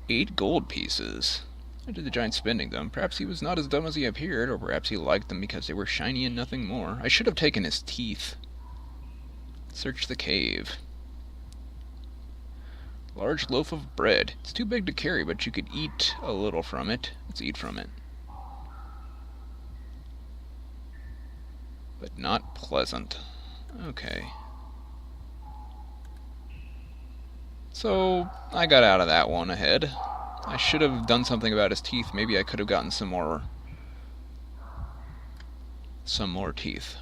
8 gold pieces. I did the giant spending them. Perhaps he was not as dumb as he appeared, or perhaps he liked them because they were shiny and nothing more. I should have taken his teeth. Search the cave. Large loaf of bread. It's too big to carry, but you could eat a little from it. Let's eat from it. But not pleasant. Okay. So, I got out of that one ahead. I should have done something about his teeth. Maybe I could have gotten some more teeth.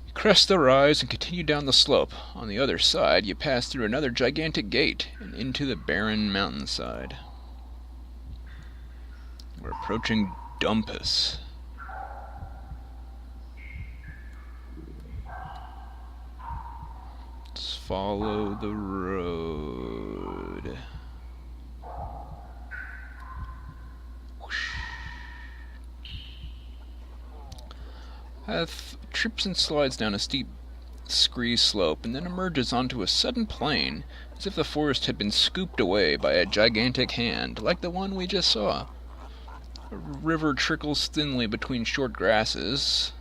You crest the rise and continue down the slope. On the other side, you pass through another gigantic gate and into the barren mountainside. We're approaching Dumpus. Let's follow the road. Path trips and slides down a steep scree slope and then emerges onto a sudden plain, as if the forest had been scooped away by a gigantic hand, like the one we just saw. A river trickles thinly between short grasses,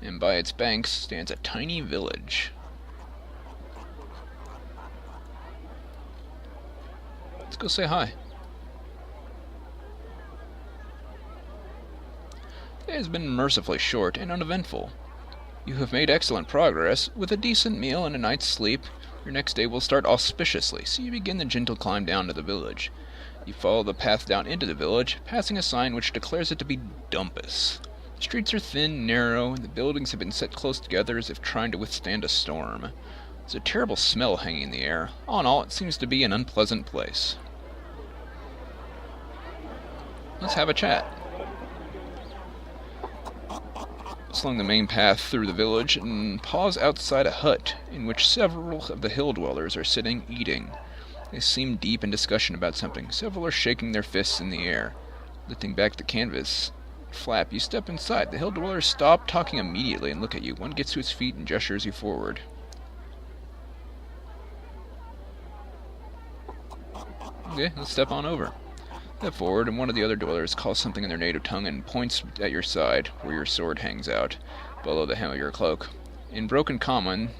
and by its banks stands a tiny village. Let's go say hi. It has been mercifully short and uneventful. You have made excellent progress. With a decent meal and a night's sleep, your next day will start auspiciously, so you begin the gentle climb down to the village. You follow the path down into the village, passing a sign which declares it to be Dumpus. The streets are thin, narrow, and the buildings have been set close together as if trying to withstand a storm. There's a terrible smell hanging in the air. All in all, it seems to be an unpleasant place. Let's have a chat. Along the main path through the village and pause outside a hut in which several of the hill dwellers are sitting eating. They seem deep in discussion about something. Several are shaking their fists in the air. Lifting back the canvas flap, you step inside. The hill dwellers stop talking immediately and look at you. One gets to his feet and gestures you forward. Okay, let's step on over. Step forward, and one of the other dwellers calls something in their native tongue and points at your side, where your sword hangs out, below the hem of your cloak. In broken common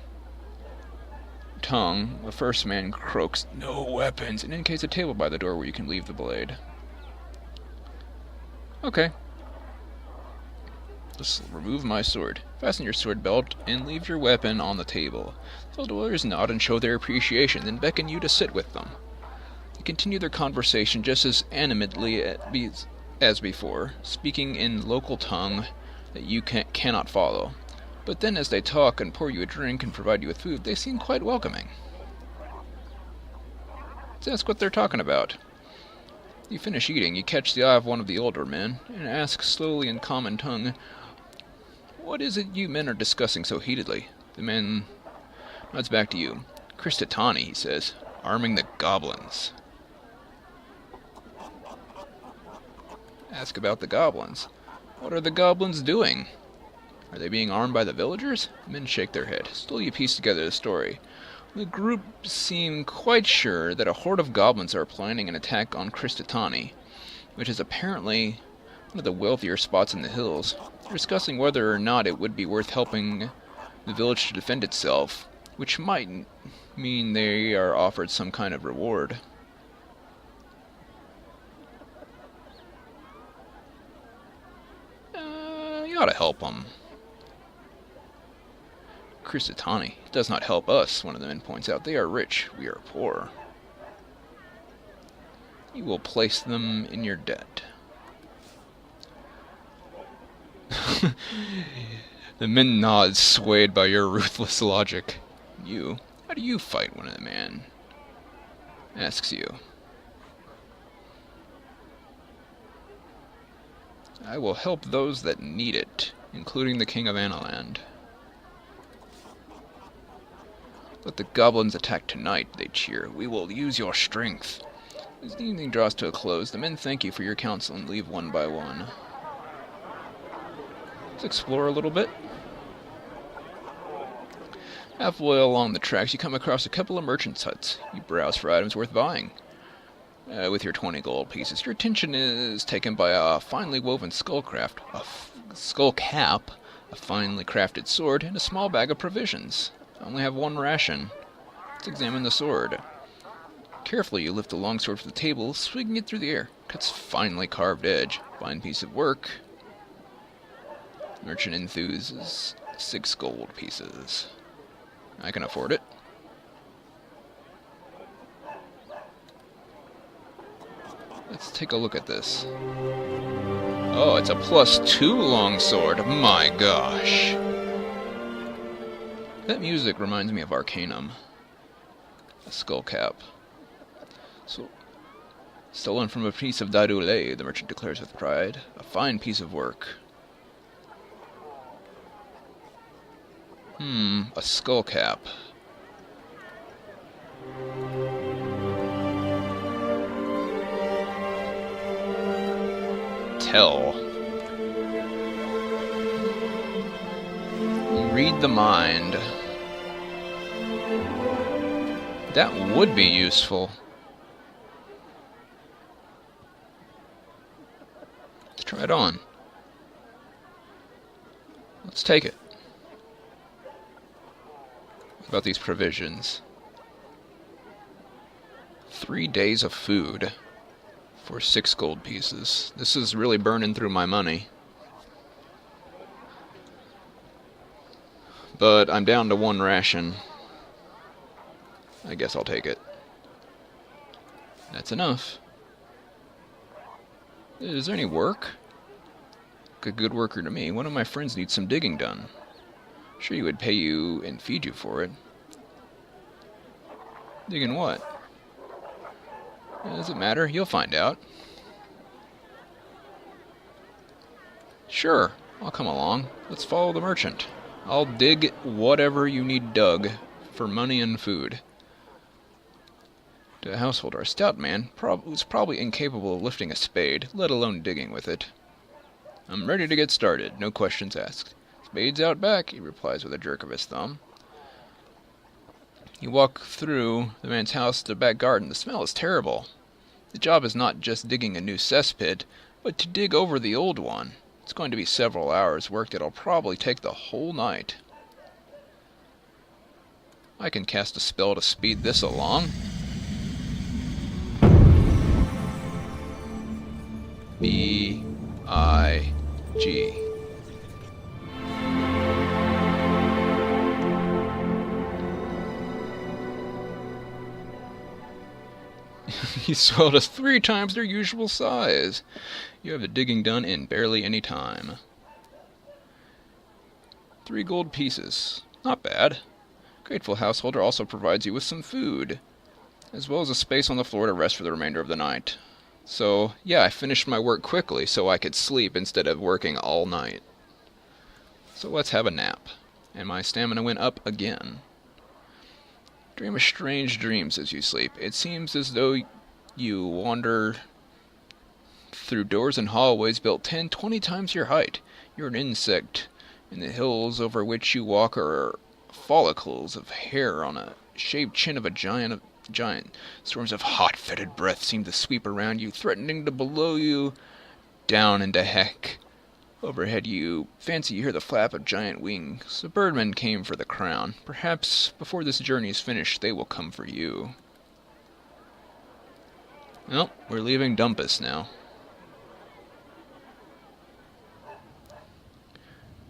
tongue, the first man croaks, "No weapons," and indicates a table by the door where you can leave the blade. Okay. Just remove my sword. Fasten your sword belt, and leave your weapon on the table. The dwellers nod and show their appreciation, then beckon you to sit with them. They continue their conversation just as animatedly as before, speaking in local tongue that you cannot follow. But then as they talk and pour you a drink and provide you with food, they seem quite welcoming. Let's ask what they're talking about. You finish eating, you catch the eye of one of the older men, and ask slowly in common tongue, "What is it you men are discussing so heatedly?" The man nods back to you. "Christitani," he says, "arming the goblins." Ask about the goblins. What are the goblins doing? Are they being armed by the villagers? The men shake their head. Still you piece together the story. The group seem quite sure that a horde of goblins are planning an attack on Christitani, which is apparently one of the wealthier spots in the hills. They're discussing whether or not it would be worth helping the village to defend itself, which might mean they are offered some kind of reward. You ought to help them. Christitani does not help us, one of the men points out. They are rich, we are poor. You will place them in your debt. The men nod, swayed by your ruthless logic. How do you fight? One of the men asks you. I will help those that need it, including the King of Analand. Let the goblins attack tonight, they cheer. We will use your strength. As the evening draws to a close, the men thank you for your counsel and leave one by one. Let's explore a little bit. Halfway along the tracks, you come across a couple of merchants' huts. You browse for items worth buying. With your 20 gold pieces, your attention is taken by a finely woven skull cap, a finely crafted sword, and a small bag of provisions. I only have one ration. Let's examine the sword. Carefully, you lift the longsword from the table, swinging it through the air. Cuts finely carved edge. Fine piece of work. Merchant enthuses 6 gold pieces. I can afford it. Let's take a look at this. Oh, it's a +2 longsword. My gosh. That music reminds me of Arcanum. A skull cap. So, stolen from a piece of Dadoulé, the merchant declares with pride. A fine piece of work. A skull cap. Tell. Read the mind. That would be useful. Let's try it on. Let's take it. What about these provisions? 3 days of food for 6 gold pieces. This is really burning through my money. But I'm down to 1 ration. I guess I'll take it. That's enough. Is there any work? A good worker to me. One of my friends needs some digging done. Sure, he would pay you and feed you for it. Digging what? Does it matter? You'll find out. Sure, I'll come along. Let's follow the merchant. I'll dig whatever you need dug for money and food. To a householder, a stout man who's probably incapable of lifting a spade, let alone digging with it. I'm ready to get started, no questions asked. Spade's out back, he replies with a jerk of his thumb. You walk through the man's house to the back garden. The smell is terrible. The job is not just digging a new cesspit, but to dig over the old one. It's going to be several hours work that'll probably take the whole night. I can cast a spell to speed this along. B-I-G. You swelled us 3 times their usual size. You have the digging done in barely any time. 3 gold pieces. Not bad. Grateful householder also provides you with some food, as well as a space on the floor to rest for the remainder of the night. So, yeah, I finished my work quickly so I could sleep instead of working all night. So let's have a nap. And my stamina went up again. Dream of strange dreams as you sleep. It seems as though you wander through doors and hallways built 10, 20 times your height. You're an insect, and the hills over which you walk are follicles of hair on a shaved chin of a giant. Storms of hot, fetid breath seem to sweep around you, threatening to blow you down into heck. Overhead you fancy you hear the flap of giant wings. The birdmen came for the crown. Perhaps before this journey is finished, they will come for you. Well, we're leaving Dumpus now.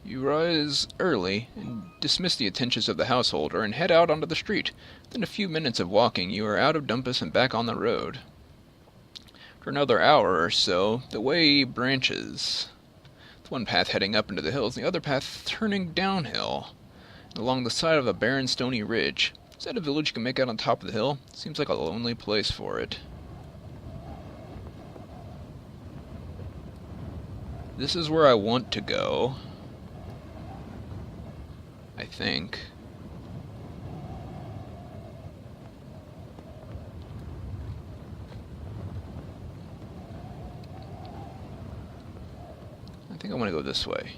You rise early and dismiss the attentions of the householder and head out onto the street. Within a few minutes of walking, you are out of Dumpus and back on the road. For another hour or so, the way branches. One path heading up into the hills, and the other path turning downhill, along the side of a barren stony ridge. Is that a village you can make out on top of the hill? Seems like a lonely place for it. This is where I want to go. I think. I think I want to go this way.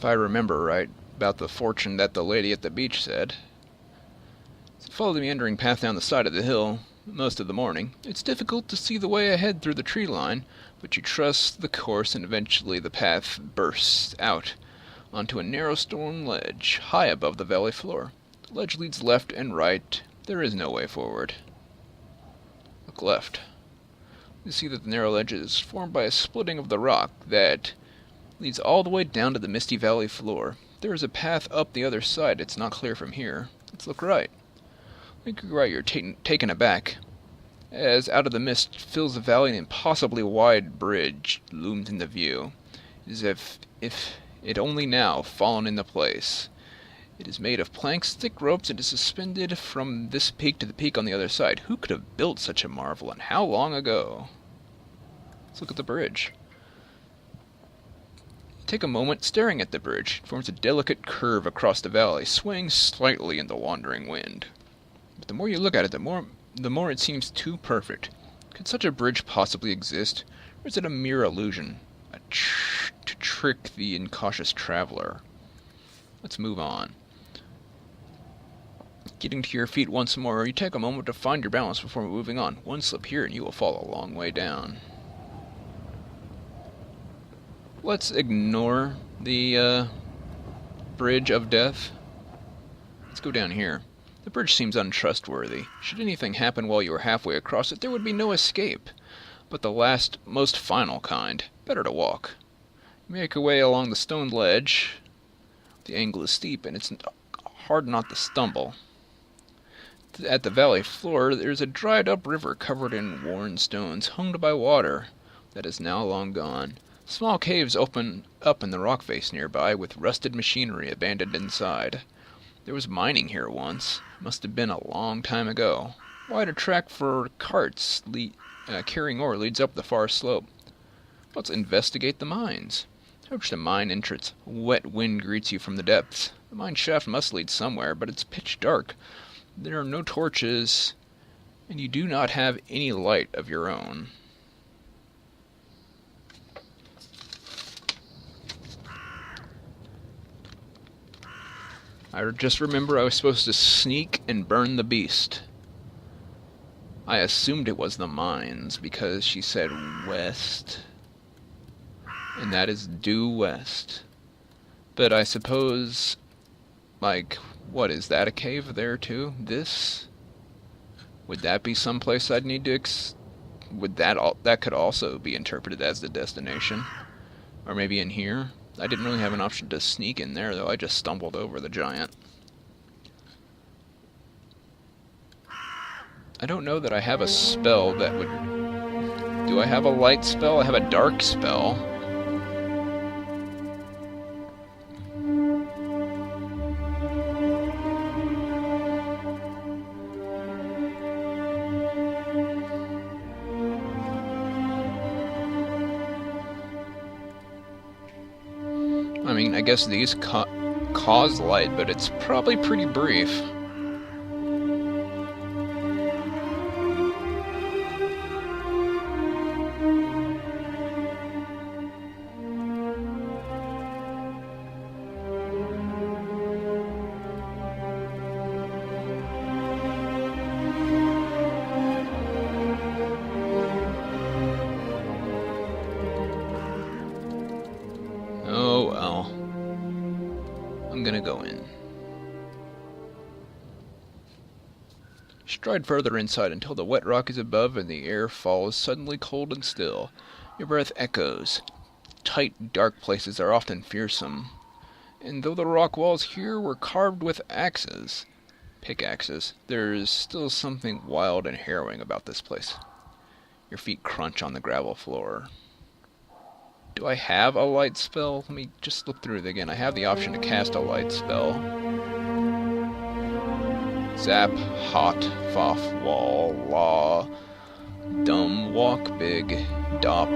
if I remember right, about the fortune that the lady at the beach said. As you follow the meandering path down the side of the hill most of the morning, it's difficult to see the way ahead through the tree line, but you trust the course and eventually the path bursts out onto a narrow stone ledge high above the valley floor. The ledge leads left and right. There is no way forward. Look left. You see that the narrow ledge is formed by a splitting of the rock that leads all the way down to the misty valley floor. There is a path up the other side. It's not clear from here. Let's look right. Look right, you're taken aback, as out of the mist fills the valley an impossibly wide bridge looms into view, as if it only now fallen into place. It is made of planks, thick ropes, and is suspended from this peak to the peak on the other side. Who could have built such a marvel, and how long ago? Let's look at the bridge. Take a moment staring at the bridge. It forms a delicate curve across the valley, swaying slightly in the wandering wind. But the more you look at it, the more it seems too perfect. Could such a bridge possibly exist, or is it a mere illusion, to trick the incautious traveler? Let's move on. Getting to your feet once more, you take a moment to find your balance before moving on. One slip here and you will fall a long way down. Let's ignore the bridge of death. Let's go down here. The bridge seems untrustworthy. Should anything happen while you are halfway across it, there would be no escape. But the last, most final kind. Better to walk. You make your way along the stone ledge. The angle is steep, and it's hard not to stumble. At the valley floor, there's a dried-up river covered in worn stones, hung by water that is now long gone. Small caves open up in the rock face nearby, with rusted machinery abandoned inside. There was mining here once. Must have been a long time ago. Wide a track for carts carrying ore leads up the far slope. Let's investigate the mines. Approach the mine entrance. A wet wind greets you from the depths. The mine shaft must lead somewhere, but it's pitch dark. There are no torches, and you do not have any light of your own. I just remember I was supposed to sneak and burn the beast. I assumed it was the mines because she said west, and that is due west. But I suppose, like, what is that, a cave there too? This? Would that be someplace I'd need to would that could also be interpreted as the destination? Or maybe in here? I didn't really have an option to sneak in there, though. I just stumbled over the giant. I don't know that I have a spell that would... Do I have a light spell? I have a dark spell. I mean, I guess these cause light, but it's probably pretty brief. Oh well. I'm gonna go in. Stride further inside until the wet rock is above and the air falls suddenly cold and still. Your breath echoes. Tight, dark places are often fearsome. And though the rock walls here were carved with pickaxes, there is still something wild and harrowing about this place. Your feet crunch on the gravel floor. Do I have a light spell? Let me just look through it again. I have the option to cast a light spell. Zap, hot, foff, wall, law, dumb, walk, big, dop,